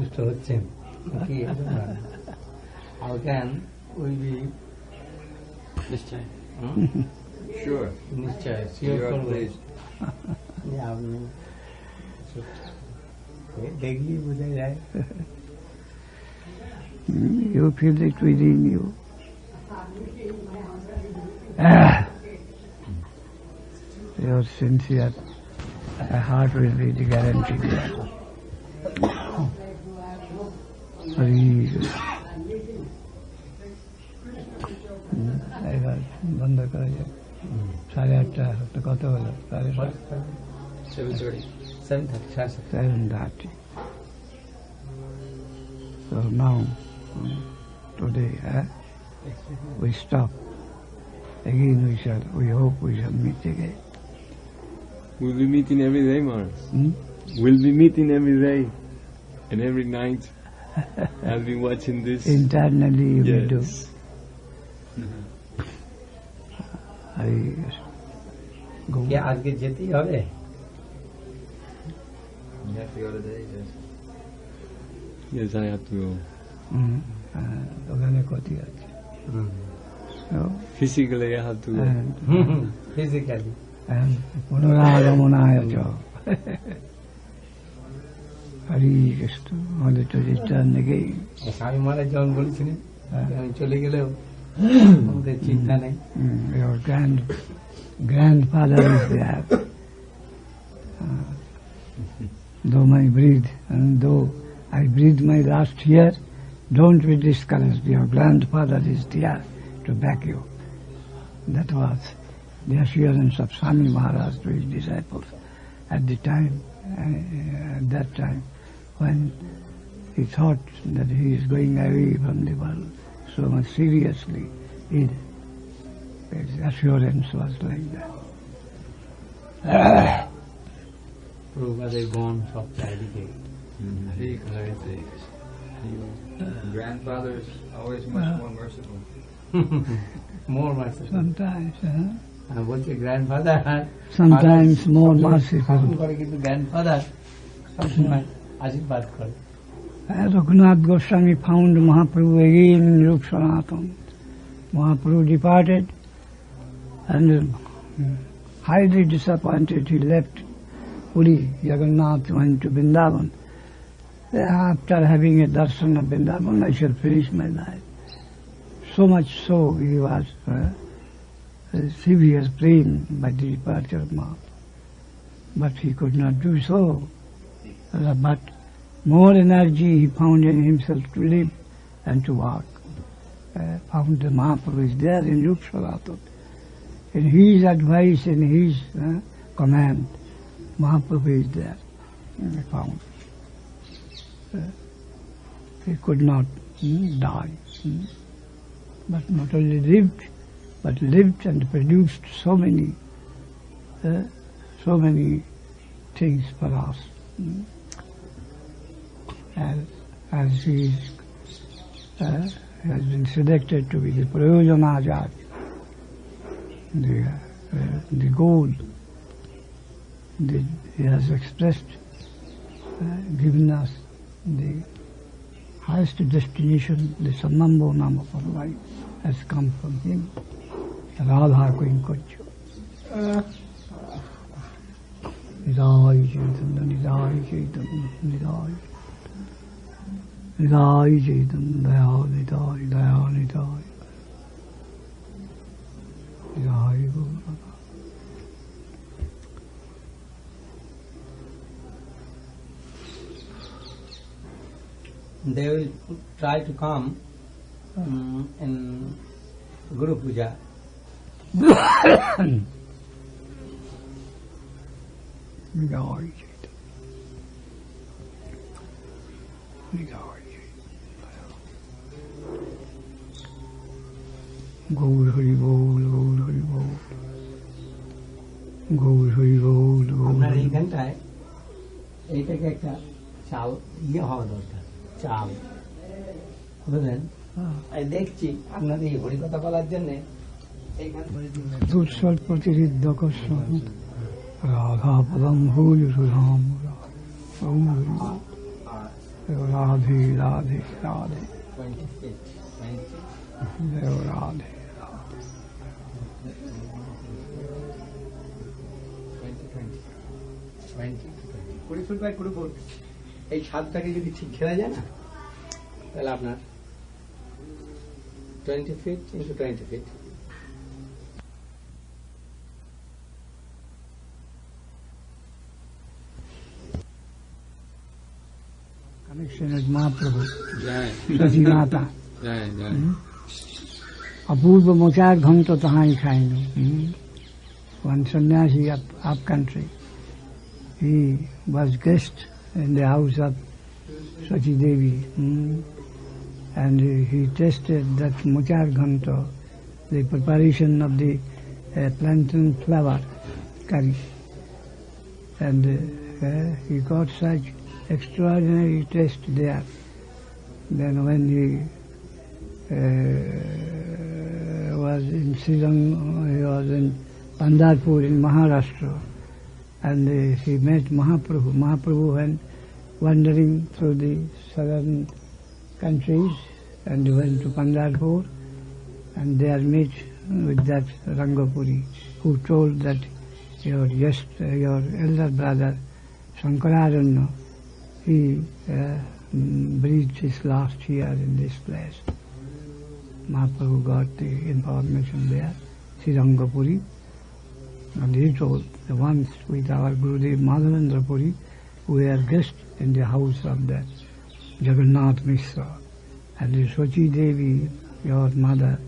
সন্তুষ্ট হচ্ছেন কি? How can we be নিশ্চয় Sure. নিশ্চয় You শিওর are করবো pleased. যে আপনি দেখলেই বোঝা যায়। You feel it within you. Your sincere heart will be the guarantee there. এবার বন্ধ করা যায়। 8:30 তো কত হলো? 7:30. So now, today, we stop. Again we hope we shall meet again. We'll be meeting every day, Maharaj. Hmm? We'll be meeting every day and every night. I'll be watching this. Internally we do. Yes. কি আজকে যেতেই হবে? You have to go today, yes. Yes, I have to go. ওখানে ক্ষতি আছে। So, Physically, I have to go. Physically পুনরাগমনায় চ হরি কৃষ্ণ আমাদের তো রিটার্ন নেই। স্বামী মহারাজ যখন বলেছিলেন আমি চলে গেলেও আমাদের চিন্তা নেই। Your grandfather is there. Though I breathe, and though I breathe my last year, don't be discouraged. Your grandfather is there to back you. That was the assurance of Swami Maharaj to his disciples at that time when he thought that he is going away from the world so much seriously. His assurance was like that. প্রভুপাদের গণ সব চারিদিকে। Grandfather is always much more merciful. More merciful. Sometimes, বলছে grandfather sometimes more merciful. করে, কিন্তু grandfather সবসময় আশীর্বাদ করে। Raghunath Goswami found Mahaprabhu again in Rup Sanatan. Mahaprabhu departed and highly disappointed he left Puri. Jagannath went to Vrindavan. After having a darshan of Vrindavan, I shall finish my life. So much so he was severe pain by the departure of Mahaprabhu. But he could not do so. But more energy he found in himself to live and to walk. Found the Mahaprabhu is there in Rup Sanatan. In his advice, in his command, Mahaprabhu is there. Found. He could not die. But not only lived, but lived and produced so many things for us. As he has been selected to be the Prayojanajat, the goal he has expressed, given us the highest destination, the Sannambho Nama for life has come from him. Radha Koinkocho. Nidai Chaitanya, Nidai Chaitanya, Nidai. Nidai Chaitanya, Daya Nidai, Daya Nidai. Nidai Guru. They will try to come in Guru Puja. Nidai Chaitanya. Nidai. Gaur Hari Bol, Gaur Hari Bol. Gaur Hari Bol, Gaur আপনার Hari Bol. এইখানটায় এইটাকে একটা চাল হওয়া দরকার, চাল বুঝলেন? আমি দেখছি আপনাদের এই হরিকথা বলার জন্য দুঃসল প্রতিরিদ্ধ কস্যম রাধা পদম ভুল সুধাম Radhe, Radhe, Radhe. 25th. 20. Radhe. 20 foot by 20 foot এই সাতটাকে যদি ঠিক ঘেরা যায় না তাহলে আপনার 20 feet into 20 feet. Connection with Mahaprabhu, Jai. Sachimata. Jai, Jai. Apurva mochar ghanto tahai khainu. One sannyasi up country. He was guest in the house of Sachi Devi. And he tasted that mochar ghanto, the preparation of the plantain flower curry. And he got such extraordinary taste there. Then when he was in he was in Pandharpur in Maharashtra, and he met Mahaprabhu. Mahaprabhu went wandering through the southern countries and went to Pandharpur, and there met with that Rangapuri, who told that your elder brother Shankararanya, he breathed his last year in this place. Mahaprabhu got the information there, Srirangapuri, and he told the once with our Gurudev Madhavendra Puri, we were guests in the house of that Jagannath Mishra. And the Sachi Devi, your mother,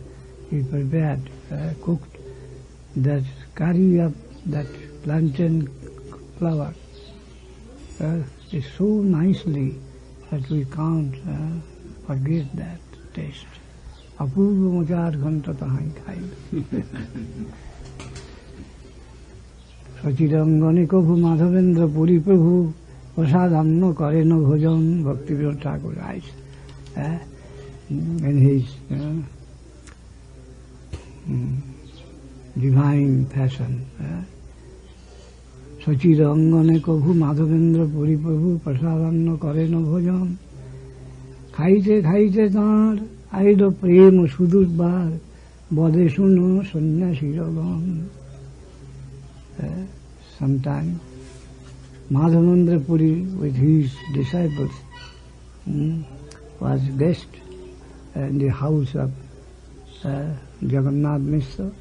he prepared, cooked that curry of that plantain flower. It's so nicely that we can't forget that taste. Apurva mochar ghanta tahai khai. Sachirangane Kabhu Madhavendra Puri Prabhu Prasadamna Karena Bhojan Bhaktivedanta Thakur writes in his divine fashion. Sachirangane Kabhu Madhavendra Puri Prabhu Prasadamna Karena Bhojan Khaite Khaite Tar Aido Prem Sudurbar Bade Suno Sanyasiragan. Sometime Madhavendra Puri with his disciples was guest in the house of Jagannath Mishra,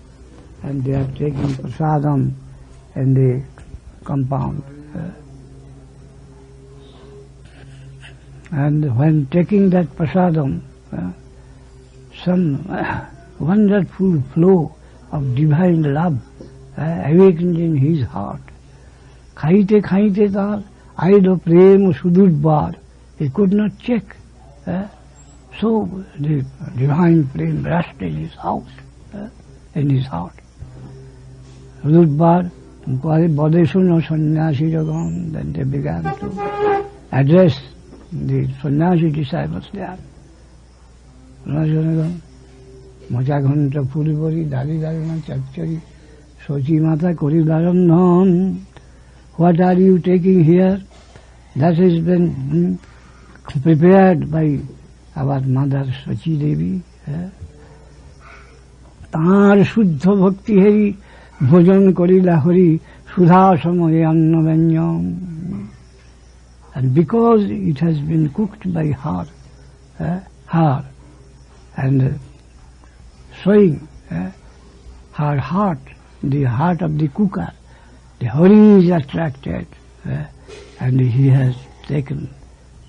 and they are taking prasadam in the compound. And when taking that prasadam, some wonderful flow of divine love awakened in his heart. Khaite khaite tar aido prem sudurbar. He could not check. So the divine flame rushed in his house, in his heart. Sudurbar, Bodhesuno Sannyasi Jagan, then they began to address the sannyasi disciples there. Mocha ghanta puri puri, dari darina chakchari, Sachi Mata Kori Daranam. What are you taking here? That has been prepared by our mother Sachi Devi. Tar Shuddha Bhakti Hari Bhojan Korila Hari Sudha Samaye Anna Vanyam. And because it has been cooked by her, and showing her heart, the heart of the cooker, the Hari is attracted, and he has taken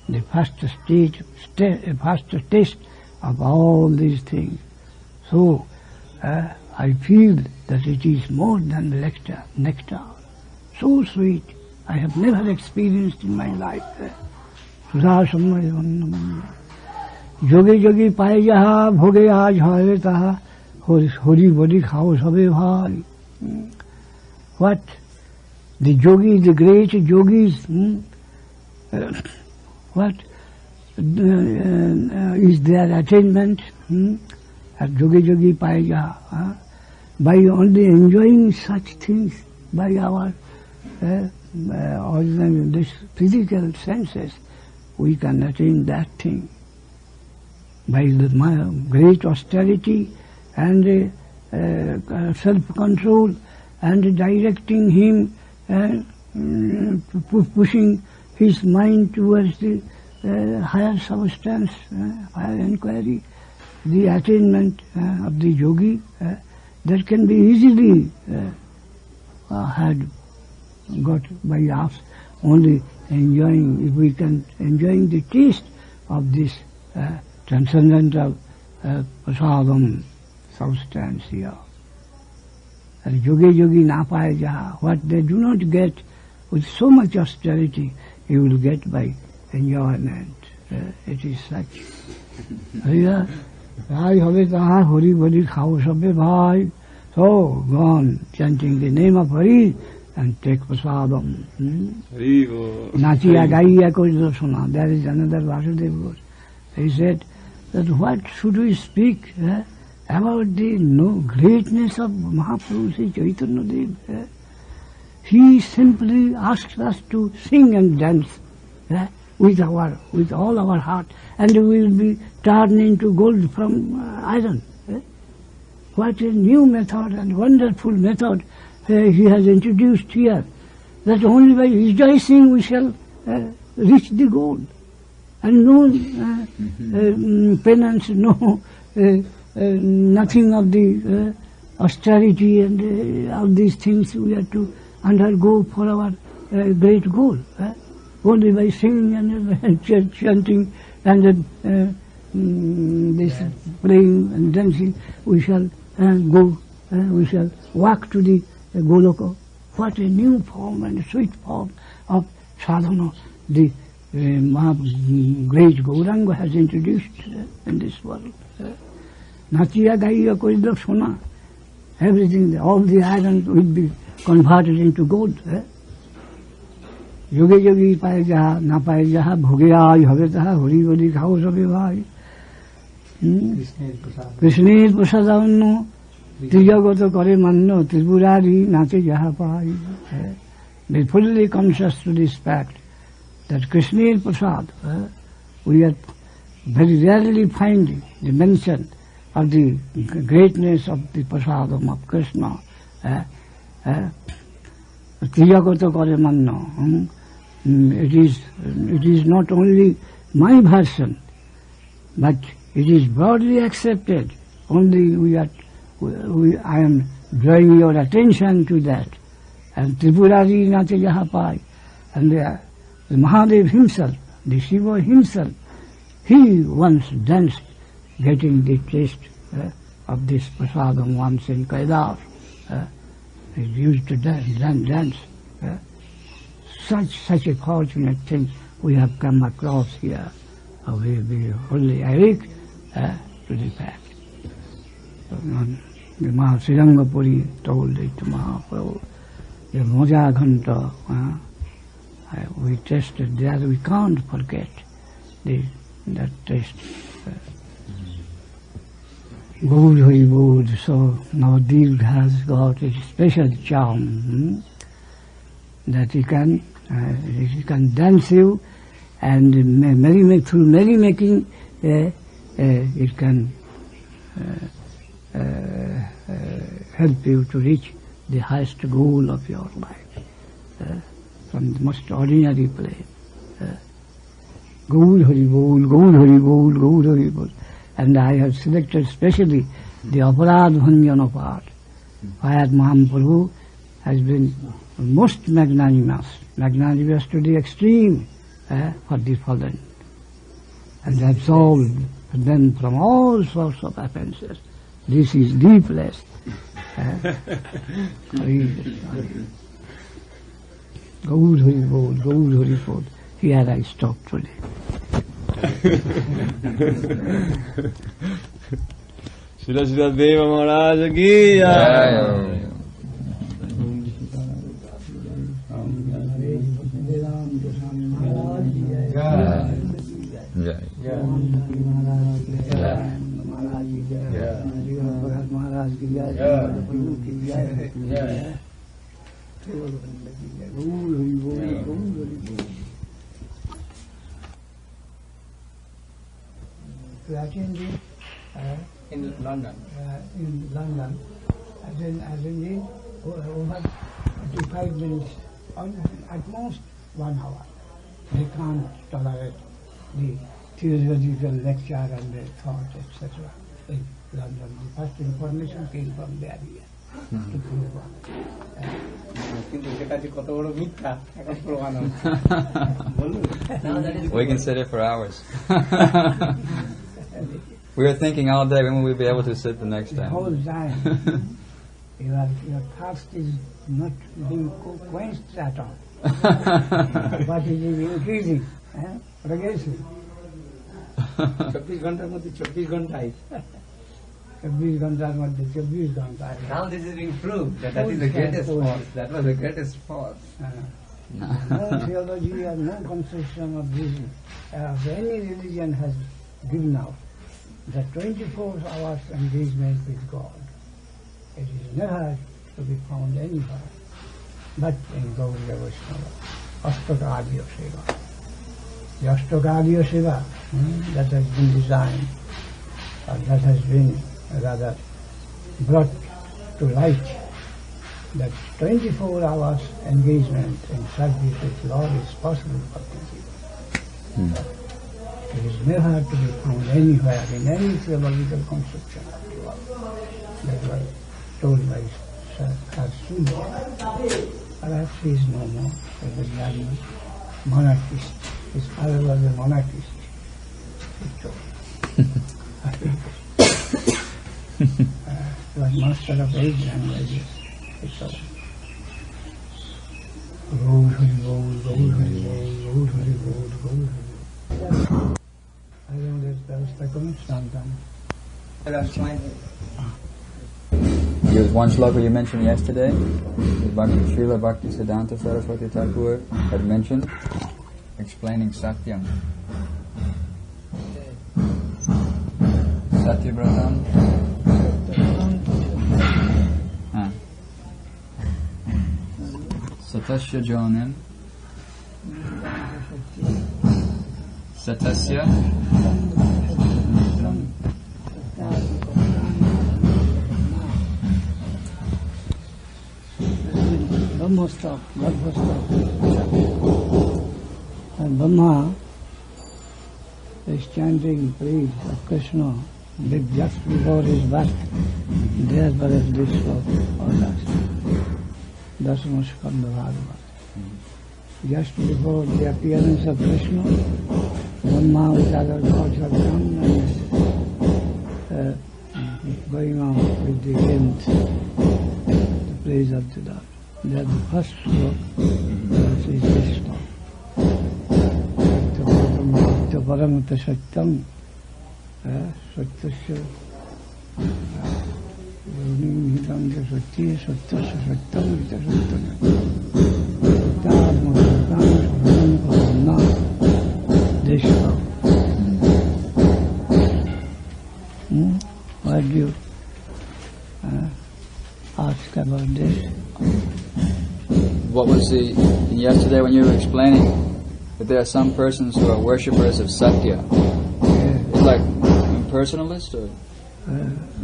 the first taste of all these things. So I feel that it is more than nectar. So sweet. I have never experienced in my life. Sudha Samaya Jogi Jogi Pai Jaha Bhoge Aaj Hare Taha Hori Bodi Khao Sabe Bhai. What? The yogis, the great yogis, what is their attainment? At Jogi Jogi Pai Jaha. By only enjoying such things by our ordinary, this physical senses, we can attain that thing. By my great austerity and self-control and directing him, pushing his mind towards the higher substance, higher inquiry, the attainment of the yogi, that can be easily had got by us, only enjoying, if we can enjoying the taste of this transcendental prasadam substance here. And yogi na paye jaha, what they do not get with so much austerity, you will get by enjoyment. It is such. Here, I have taha Hari Bari khao sabbe bhai. So, go on chanting the name of Hari and take prasadam. Nachiya gaiya koi suna. There is another Vasudeva. He said that what should we speak about the greatness of Mahaprabhu Sri Chaitanya Dev. He simply asks us to sing and dance with all our heart, and we will be turned into gold from iron. What a new method and wonderful method he has introduced here, that only by rejoicing we shall reach the goal. And no penance, no nothing of the austerity and all these things we have to undergo for our great goal. Only by singing and chanting and this playing and dancing, we shall we shall walk to the Goloka. What a new form and sweet form of sadhana the great Gauranga has introduced in this world. Nachiya gaiya koidla sona. Everything, all the iron will be converted into gold. Yogi paye jaha, na paye jaha, bhoge aay habe taha, Hari Bari khao sabbe bhai. Krishner prasadanno, trijagoto kare manno, Tripurari nache jaha pai. Be fully conscious to this fact that Krishner prasad, we are very rarely finding the mention of the greatness of the prasadam of Krishna. Trijagoto kare manno. It is not only my version, but it is broadly accepted. Only I am drawing your attention to that. And Tripurari nache jaha pai. And the Mahadev himself, the Shiva himself, he once danced, getting the taste of this prasadam once in Kailash. He used to dance. Such a fortunate thing we have come across here. We will be wholly awake to the fact. The Mahasrirangapuri told it to Mahaprabhu. The Moja Ghanta, we tasted there, we can't forget that taste. Gaur Hari Bol, so Navadvip has got a special charm that he can dance you, and through merrymaking it can help you to reach the highest goal of your life from the most ordinary plane. Gaur Hari Bol, Gaur Hari Bol, Gaur Hari Bol. And I have selected specially the Aparad Bhanjana part, where Mahaprabhu has been most magnanimous to the extreme for the fallen, and absolved them from all sorts of offences. This is the place. Gaur Hari Bol, Gaur Hari Bol. Here I stop today. Shila Shila Deva Maharaj ki jai. to attend it In London. in London, attending over 45 minutes, or at most 1 hour. They can't tolerate the theological lecture and the thought, etc. in London. The first information came from there here. To prove one. কিন্তু সেটা যে কত বড় মিথ্যা এখন প্রমাণ হচ্ছে। বলুন। We can sit here for hours. We were thinking all day when will we be able to sit the next The time. whole time, your thirst is not being quenched at all. But it is increasing, progressive. 24 ঘন্টার মধ্যে 24 ঘন্টায়। 24 ঘন্টার মধ্যে 24 ঘন্টায়। Now this is being proved that is the greatest force. That was the greatest force. No theology or no conception of reason of any religion has given out the 24 hours engagement with God. It is never to be found anywhere but in Gauriya Vaishnava, Astakadiya Seva. The Astakadiya Seva that has been designed, or that has been rather brought to light, that 24 hours engagement in service with Lord is possible for people. It is never to be found anywhere in any theological conception of the world. That was told by Sir Suni. Perhaps he is no more as a Jnani monarchist. His father was a monarchist. He told. He was master of 8 languages. He told. Gaur Hari Gaur, Gaur Hari Gaur, Gaur Hari Gaur, Gaur Hari Gaur. I think that ব্যবস্থা করুন স্নান টান। Here's one shloka you mentioned yesterday. Srila Bhakti Siddhanta Saraswati Thakur had mentioned, explaining Satyam. Satyabratam. Satasya Jonim. Satasya. Brahmastha, and Brahma is chanting praise of Krishna just before his birth. Therefore is this sloka orders. Dasma Skanda Bhagavad. Just before the appearance of Krishna, Brahma with other gods have come and going on with the hymns, the praise of the Lord. That the first sloka is this sloka. Satya Paramata Satyam, Satyasya Yonim Hidamja Satya, Satyasya Satyam Vita Satyam. Dharma Satyam Satyam Paramna. This sloka. Why do you ask about this? What was yesterday when you were explaining that there are some persons who are worshippers of Satya? It's like impersonalist or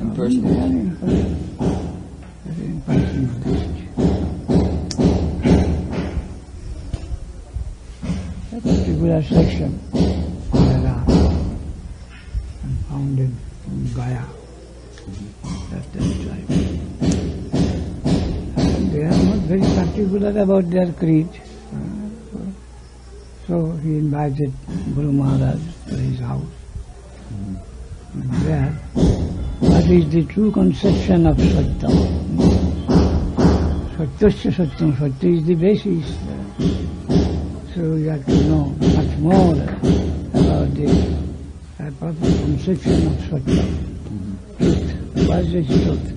impersonal? Very impersonalist. A particular section there are found in Gaya. That's right. They are not very particular about their creed. So he invited Guru Maharaj to his house. There, what is the true conception of Satyam? Satyasya Satyam, Satya is the basis. So you have to know much more about the proper conception of Satyam. Truth. What is truth?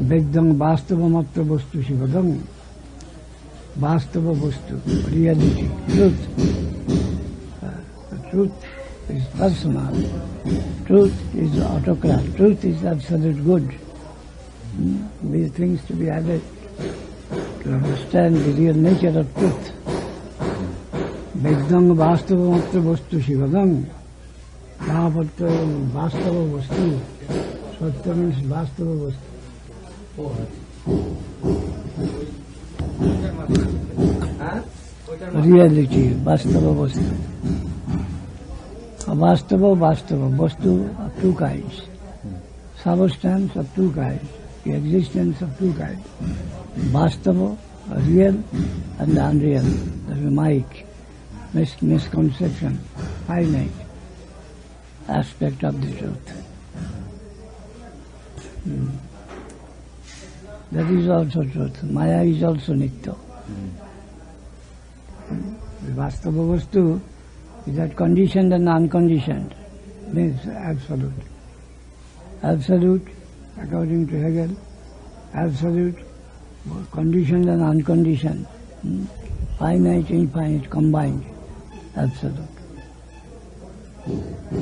Vedang Vastava Matra Vastu Shivadam. Vastava Vastu, reality, truth. The truth is personal. Truth is autocrat. Truth is absolute good. These things to be added to understand the real nature of truth. Vedang Vastava Matra Vastu Shivadam. Mahapatta is Vastava Vastu. Satya means Vastava Vastu. Reality, Vastava Vastu. Vastava, Vastu of two kinds. Substance of two kinds. The existence of two kinds. Vastava, real and unreal. That's a misconception, finite aspect of the truth. That is also truth. Maya is also Nitya. The Vastava Vastu is that conditioned and unconditioned, means absolute. Absolute, according to Hegel, absolute, conditioned and unconditioned, finite, infinite, combined, absolute.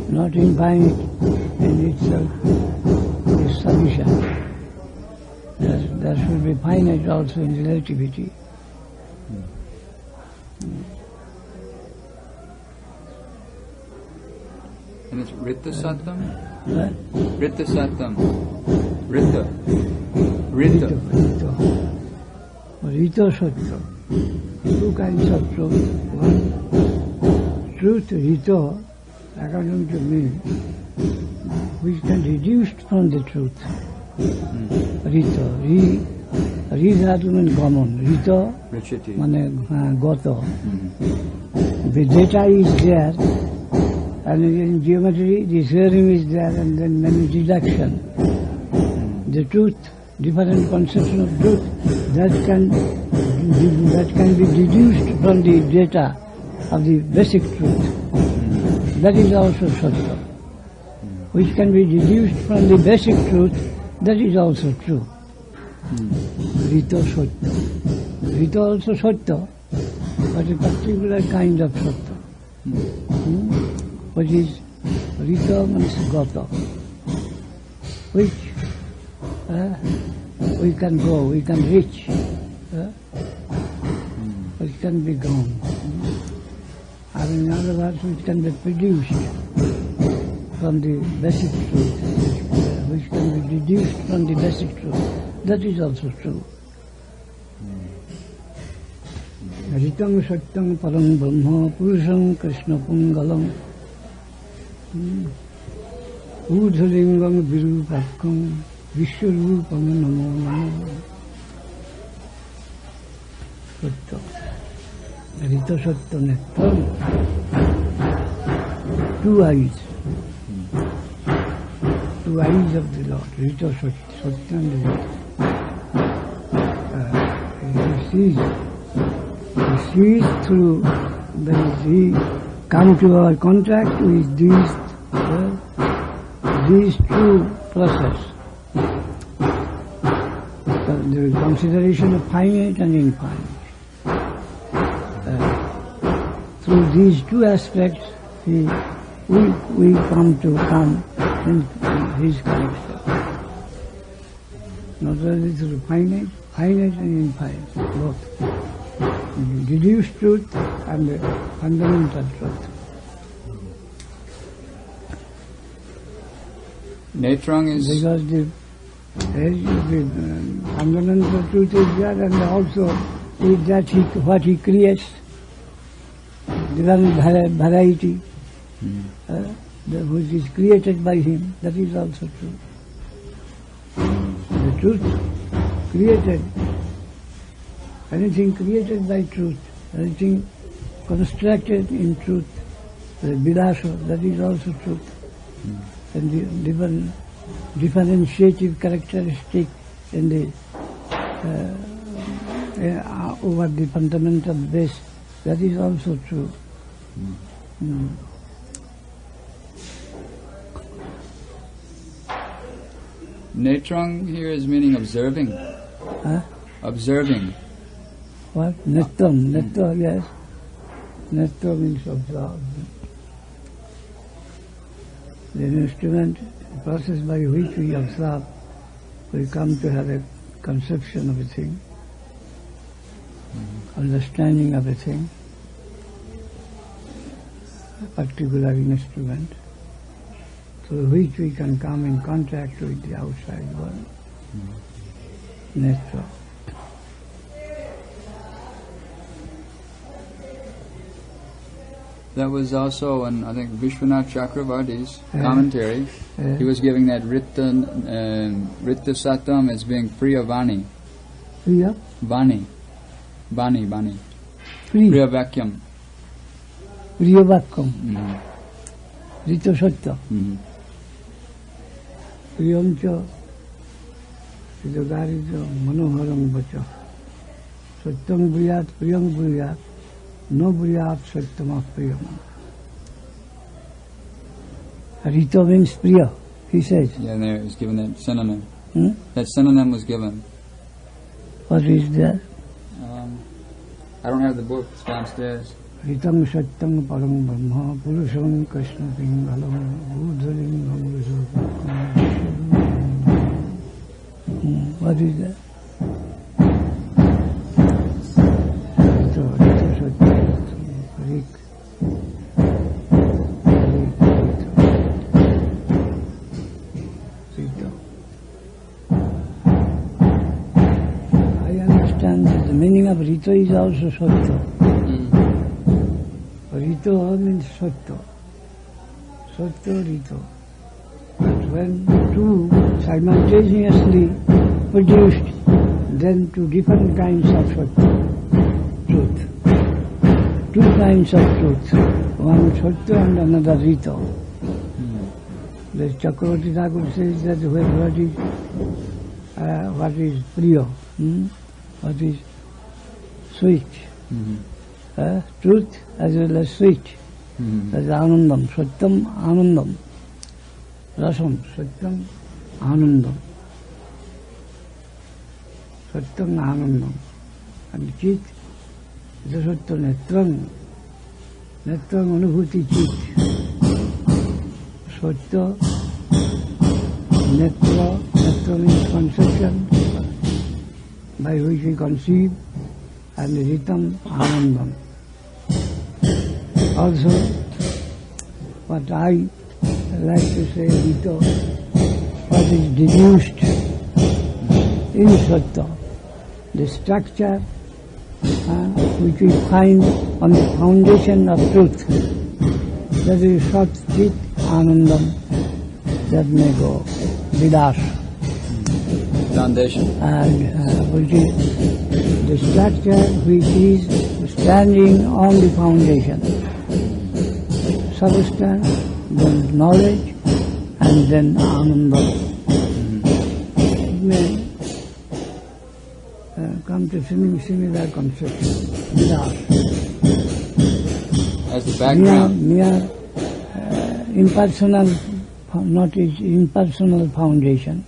Not infinite in itself is sufficient. There should be finite also in relativity. And it's Ritta Satam? What? Ritta Satam. Ritta. Ritta. Rita Satya. Two kinds of truth. One, truth, Rita, according to me, which can be deduced from the truth. Rita. Re dhatu means common. Rita means gata. The data is there, and in geometry the theorem is there, and then many deduction. The truth, different conception of truth, that can be deduced from the data of the basic truth. That is also Satya. Which can be deduced from the basic truth, that is also true. Rita Satya. Rita also Satya, but a particular kind of Satya. Which is Rita means Gata. Which we can go, we can reach, which can be gone. Or in other words, which can be produced from the basic truth, which can be deduced from the basic truth. That is also true. Ritam Satyam Param Brahma Purusham Krishna Pungalam Udhalingam Virupakam Vishwarupam Namo Namo. Satya. Rita Satya Nettam. Two eyes. Two eyes of the Lord. Rita Satya and Rita. He sees through, he come to our contact with these two processes. The consideration of finite and infinite. Through these two aspects, we come in his connection. Not only through finite and infinite, both. Deduced truth and the fundamental truth. Netrang is... Because the fundamental truth is there, and also with that what he creates, different variety, which is created by him, that is also true. The truth created, anything created by truth, anything constructed in truth, the Vilasa, that is also truth. And the differentiative characteristic in the over the fundamental base, that is also true. Netrang here is meaning observing. Huh? Observing. What? Nettam, netta, yes. Netta means observe. The instrument, the process by which we observe, we come to have a conception of a thing, understanding of a thing, a particular instrument. through which we can come in contact with the outside world. Natural. That was also in, I think, Vishwanath Chakravarti's commentary. He was giving that Ritta Satam as being Priya Vani. Priya? Vani. Vani. Priya. Priya Vakyam. Priya Vakyam. Rita Satta. Priyam cha Siddhagarita Manoharam Vacha. Sattam Briyat Priyam Briyat. No Briyat Sattamah Priyam. Rita means Priya, he says. Yeah, and there was given that synonym. That synonym was given. What is that? I don't have the book, it's downstairs. Ritam Sattam Param Brahma Purusham Krishna Pingalam Buddhalingam What is that? I understand that the meaning of Rita is also Sattva. Rito means Sattva. Sattva, Rito. But when two simultaneously produced, then two different kinds of Sattva, truth. Two kinds of truth. One Sattva and another Rito. The Chakravarti Thakur says that what is Priya, what is sweet. Truth as well as sweet. That is Anandam, Sattam, Anandam. Rasam, Sattam, Anandam. Sattam, Anandam. And Chit, the Sattam, Netram. Netram, Anubhuti, Chit. Sattva, Netra, Netra means conception, by which we conceive, and Ritam, Anandam. Also, what I like to say, Rito, what is deduced in Sattva, the structure which we find on the foundation of truth, that is Sat, Chit, Anandam, that may go, Vidas. Foundation. And which is the structure which is standing on the foundation. Substance, then knowledge, and then Ananda. It may come to similar conception. Vidas. As the background. Mere impersonal, not impersonal foundation.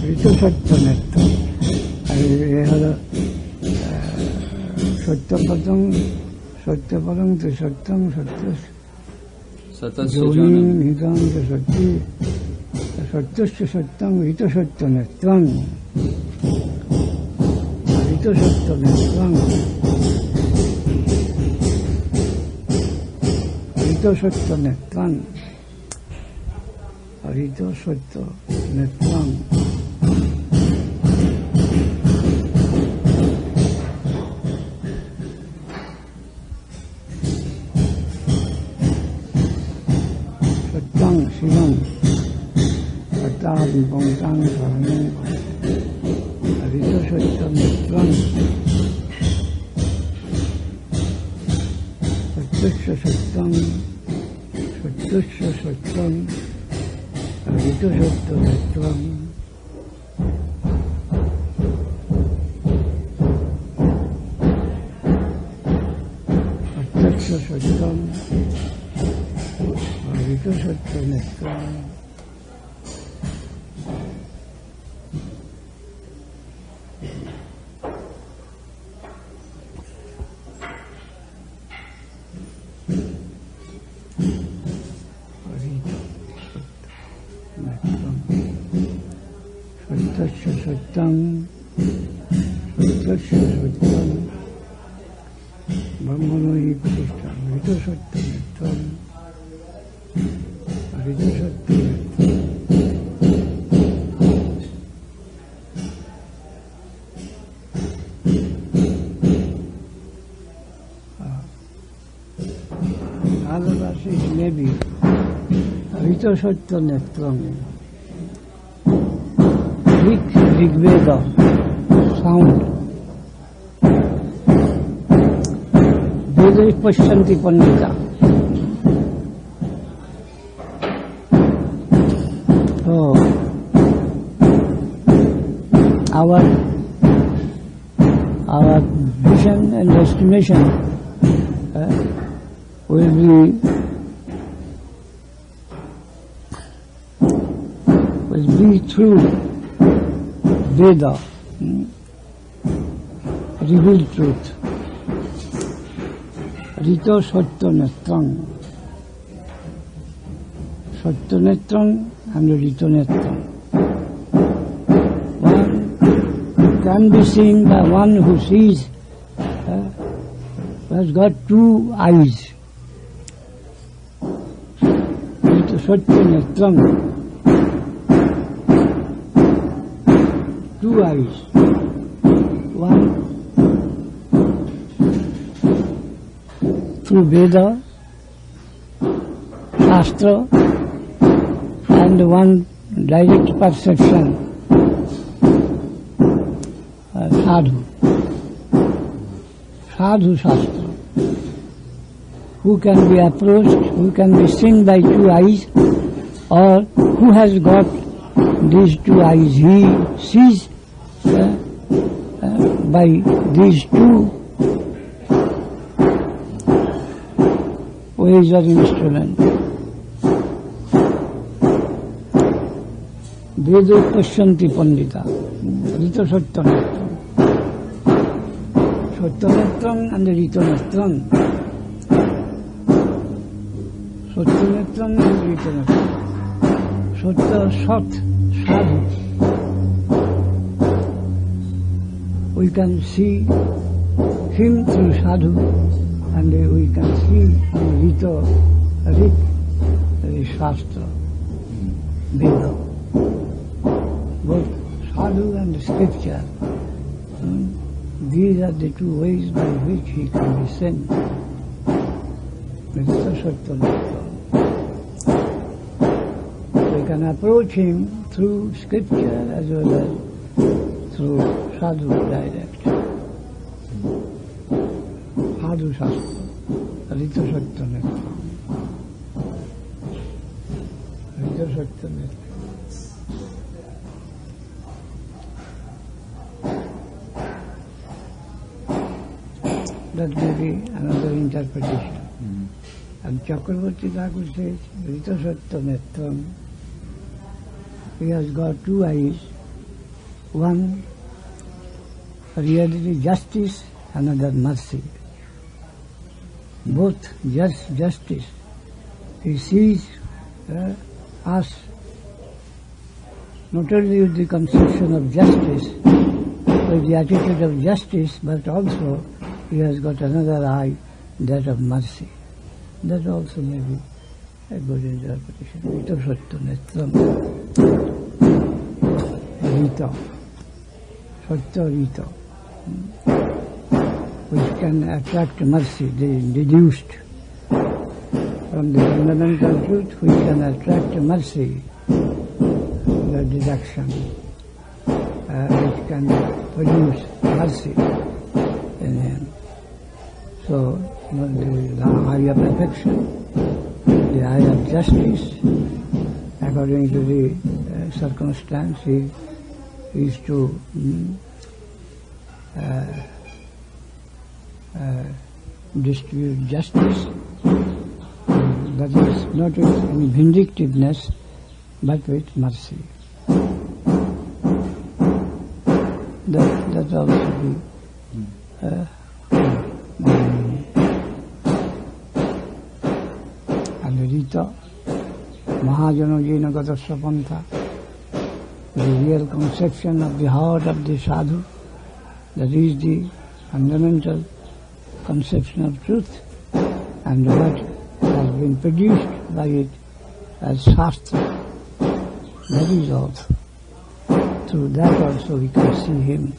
Rito Sattva Netta. Sattvapadam to Sattam Satasya Jonim Janam. Hidam to Satti Sattasya Sattam Rito Sattva Nettam. Rito Sattva Nettam. Rito Sattva Nettam. Rito Sattva Nettam. Sattam Shivam Sattam Pongtang Saranam Rito Sattva Nettam. Sattasya Sattam Sattasya Sattam Rito Sattva Nettam. Sattasya Sattam Rito Sattva Nettam. Sattasya Sattam Sattasya Sattam Brahmano hi Pratishtha Rito Satya Netram, Rito Satya Netram. Other verses may be Rito Satya Netram, Rigveda, sound. Veda Pashyanti Pandita. So, our vision and estimation will be through Veda, revealed truth. Rito Satya Netram. Satya Netram and Rito Netram. One can be seen by one who sees, who has got two eyes. Rito Satya Netram. Two eyes. One through Veda, Shastra, and one direct perception, Sadhu. Sadhu Shastra. Who can be approached, who can be seen by two eyes, or who has got these two eyes. He sees by these two ways of instrument. Veda Pashyanti Pandita, Rito Satya Netram. Satya Netram and Rito Netram. Satya Netram and Rito Netram. Satya Sat, Sadhu. We can see him through Sadhu, and we can see Rito, Rit, Shastra, Veda. Both Sadhu and Scripture. These are the two ways by which he can be sent. Rito Satya Netram. We can approach him through Scripture as well as through Sadhu direct. Sadhu Shastra, Rito Satya Netram. Rito Satya Netram. That may be another interpretation. And Chakravarti Thakur says, Rito Satya Netram. He has got two eyes. One, reality justice, another mercy. Both justice. He sees us not only with the conception of justice, with the attitude of justice, but also he has got another eye, that of mercy. That also may be a good interpretation. Rito Satya Netram. Rito. Satya Rito. Which can attract mercy, deduced from the fundamental truth, which can attract mercy, the deduction, which can produce mercy in him. So, the eye of perfection, the eye of justice, according to the circumstance, he is to distribute justice. That is not with any vindictiveness, but with mercy. That also be and Rita Mahajano Jena Gatasya Pantha, the real conception of the heart of the sadhu, that is the fundamental conception of truth, and what has been produced by it as Shastra. That is all. Through that also we can see him.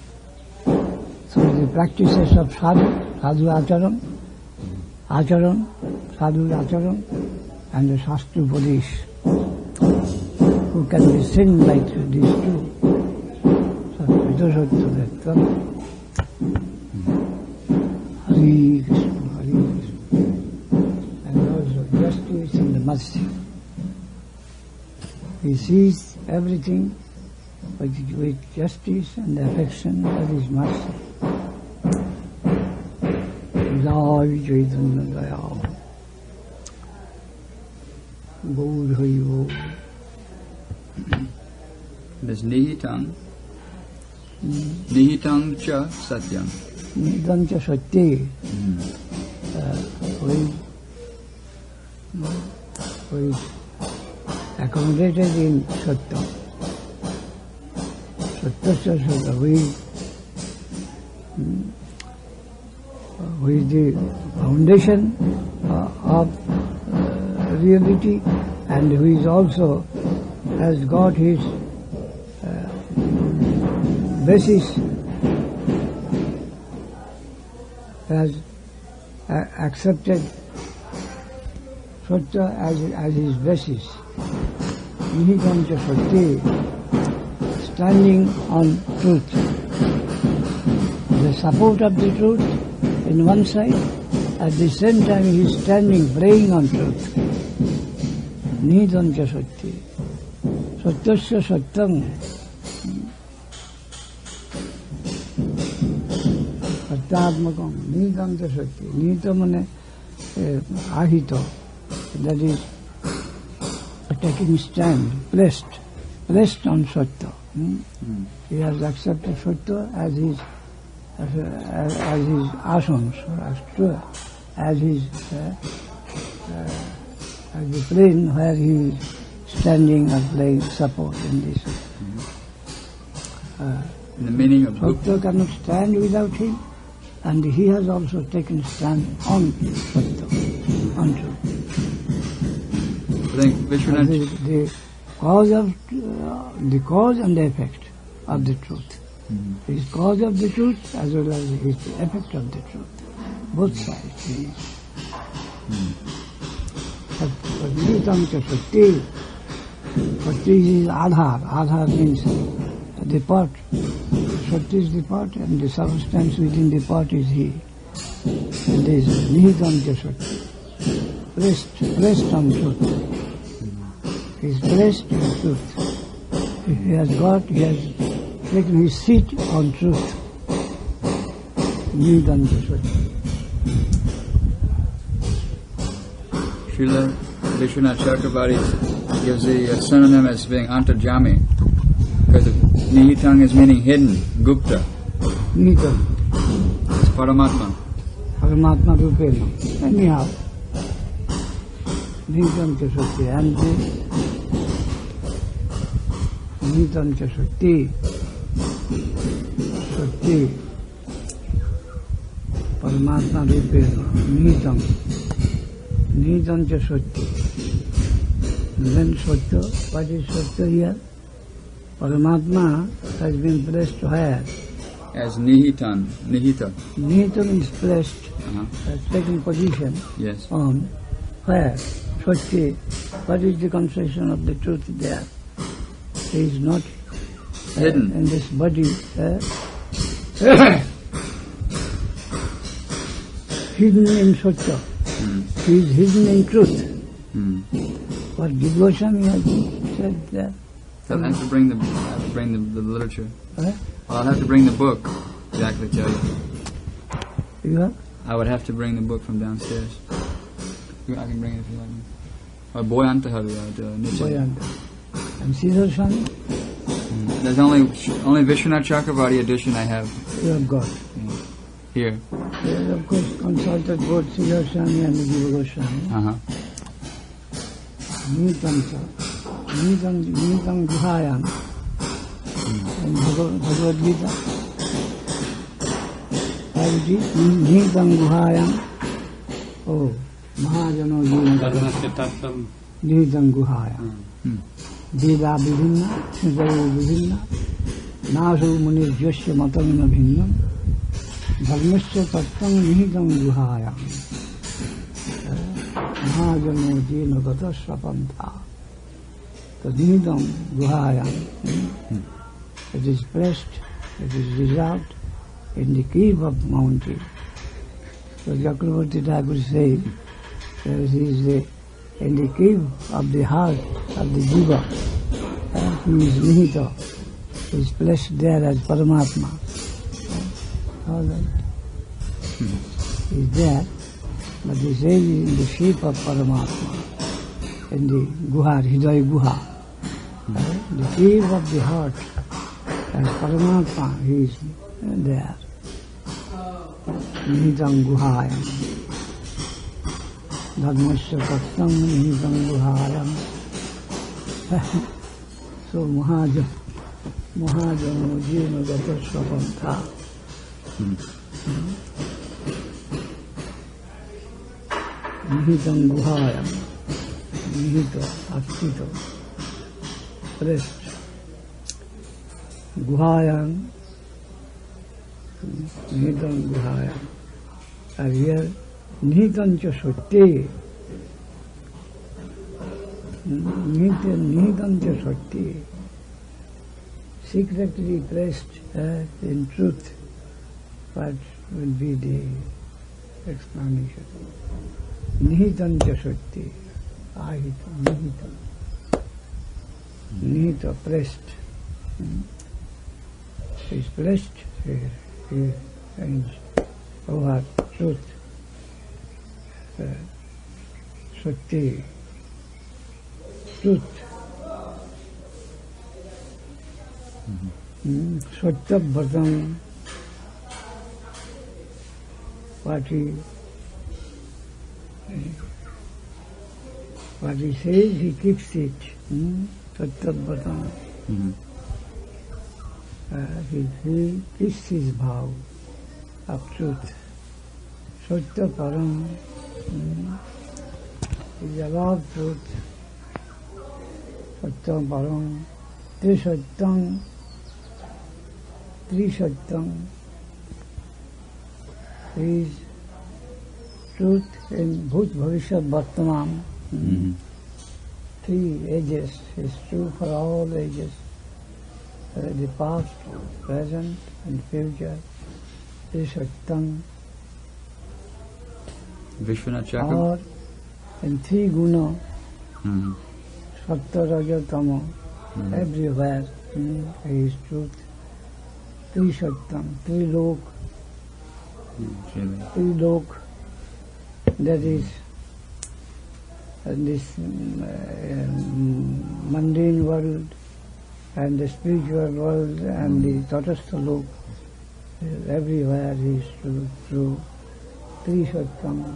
Through the practices of sadhu acharan, sadhu acharan, and the Shastra Upadesh, who can be seen like these two. Vidoshottadettam. Hari Krishna, Hari Krishna. And also justice and the mercy. He sees everything with justice and affection, that is mercy. Jai Chaitanya Daya. Gaur Hari Bol. This Nihitang cha Satyam. Nihitang cha Satya. Who is accommodated in Satya. Satya Satya, who is the foundation of reality, and who is also has got his basis, has accepted Satya as his basis. Nihitang cha Satya, standing on truth. The support of the truth in one side, at the same time he is standing, praying on truth. Nihitang cha Satya. Satyasya Satyam. Satyatmakam. Nihitang cha Satya. Nihita mane ahito. That is taking stand, placed on Satya. He has accepted Satya as his asams, as the plane where he is standing or playing support in this. The meaning of Satya cannot stand without him, and he has also taken stand on Satya, on truth. I think Vishwanath... The cause and the effect of the truth. He is cause of the truth as well as he is the effect of the truth. Both sides. Nihitang cha Satya. Satya is Adhar. Adhar means the pot. Satya is the pot, and the substance within the pot is he. And this Nihitang cha Satya. Placed on truth. He is placed in truth. He has taken his seat on truth. Nihitang cha Satya. Srila Vishwanath Chakravarti gives the synonym as being Antarjami, because Nihitang is meaning hidden, Gupta. Nihitang. It's Paramatma. Paramatma Rupena. Anyhow. Nihitang cha Satya. And Nihitang cha Satya. Satya. Paramatma Rupena. Nihitang. Nihitang cha Satya. Then Satya, what is Satya here? Paramatma has been placed where? As Nihita. Nihita means placed, has taken position. Yes. On where? Satya. What is the concentration of the truth there? He is not hidden in this body. Hidden in Satya. He is hidden in truth. What Goswami has said there. I'll have to bring the literature. Well, I'll have to bring the book. Exactly, tell you. You have? I would have to bring the book from downstairs. I can bring it if you like. Or Boyanta Boyanta. And Caesar Swami? There's only Vishwanath Chakravarti edition I have. You have got. Here. He has of course consulted both Caesar Swami and Jiva Goswami. Nihitang Guhayam. In Bhagavad Gita. Nihitang Guhayam. Oh, Mahajano Jina Dharmasya Tattvam. Nidam Guhaya. Veda Vivinna, Shintayo Vivinna, Nasu Munir Jasya Matamina Bhinnam, Dharmasya Tattvam Nidam Guhaya. Mahajano Jina Gatasya Pantha. The Nidam Guhaya. It is placed, it is reserved in the cave of mountain. So Chakravarti Thakur says, he is in the cave of the heart of the Jiva. He is Nihita. He is placed there as Paramatma. All right. He is there, but he says in the shape of Paramatma, in the Guha, Hidaya Guha. The cave of the heart, as Paramatma, he is there. Nihitang Guhayam. Dharmasya Tattvam Nihitang Guhayam. So Mahajano Jena Gatasya Pantha. Nihitang Guhayam. Nihita, Astito. Rest. Guhayam. Nihitang Guhayam. And here, Nihitam cha Satti. Nihitam cha Satti. Secretly placed in truth. What will be the explanation? Nihitam cha Satti. Ahitam, Nihitam. Nihita, placed. Is placed here and over truth. Satti, truth. Sattabhatam, what he says, he keeps it. Sattabhatam. He keeps his vow of truth. Satya Param is above truth. Satya Param, Trisatyam, is truth in Bhut Bhavishyat Vartaman. 3 ages is true for all ages. The past, present and future is Satyam. Vishwanath Chakravarti. Or in 3 guna, Satya, Raja, Tama, everywhere is truth. 3 Satyam, 3 lok, 3 lok, that is this mundane world and the spiritual world and the Tatastha lok, everywhere is true. 3 Satyam.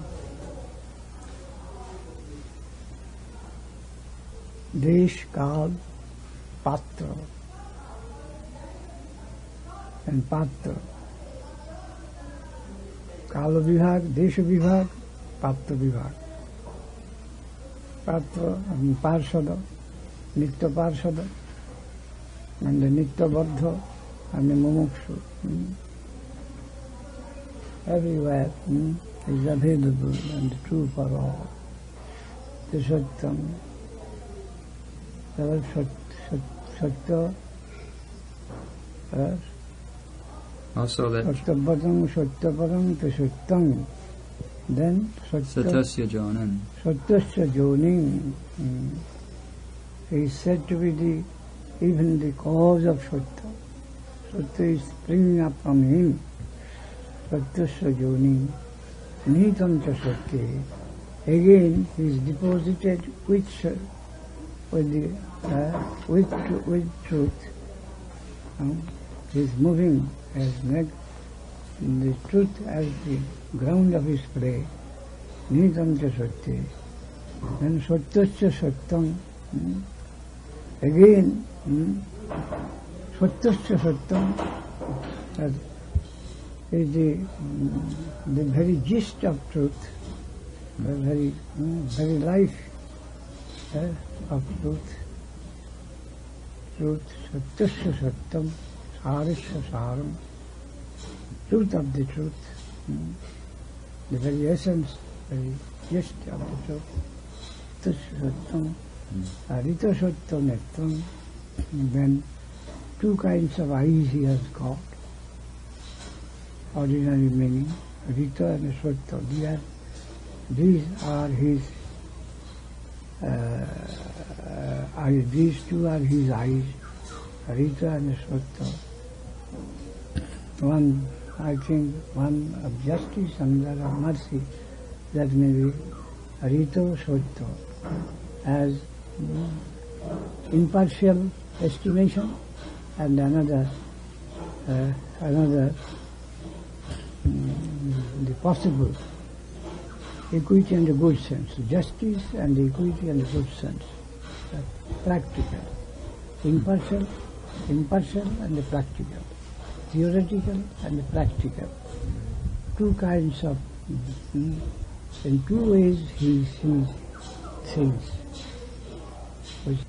Desh, Kal, Patra. And Patra. Kala Vibhag, Desha Vibhag, Patra Vibhag. Patra, and Parsada, Nitya Parsada, and the Nitya Baddha, and the Mumukshu. Everywhere is available and true for all. The Satyam. Satya. Also that Satyaparam, Satyaparam, Satyam. Then Satasya Jonan. Satasya Jonin is said to be even the cause of Satya. Satya is springing up from him. Satasya Jonin. Nihitam cha Satya. Again he is deposited with truth. He is moving as the truth as the ground of his play. Nihitam cha Satya. Then Satyasya Satyam. Again, Satyasya Satyam is the very gist of truth. the very life of truth. Truth, satyasya satyam, sarasya saram. Truth of the truth. The very essence, very gist of the truth. Satyasya satyam, arita satyam netram. Then two kinds of eyes he has got. Ordinary meaning, Rita and Swatta. These are his eyes. These two are his eyes, Rita and Swatta. One, I think, one of justice, another of mercy. That may be Rita Swatta, as impartial estimation, and another the possible equity and the good sense, justice and the equity and the good sense, practical, impartial and the practical, theoretical and the practical. Two kinds of, in two ways he sees things, which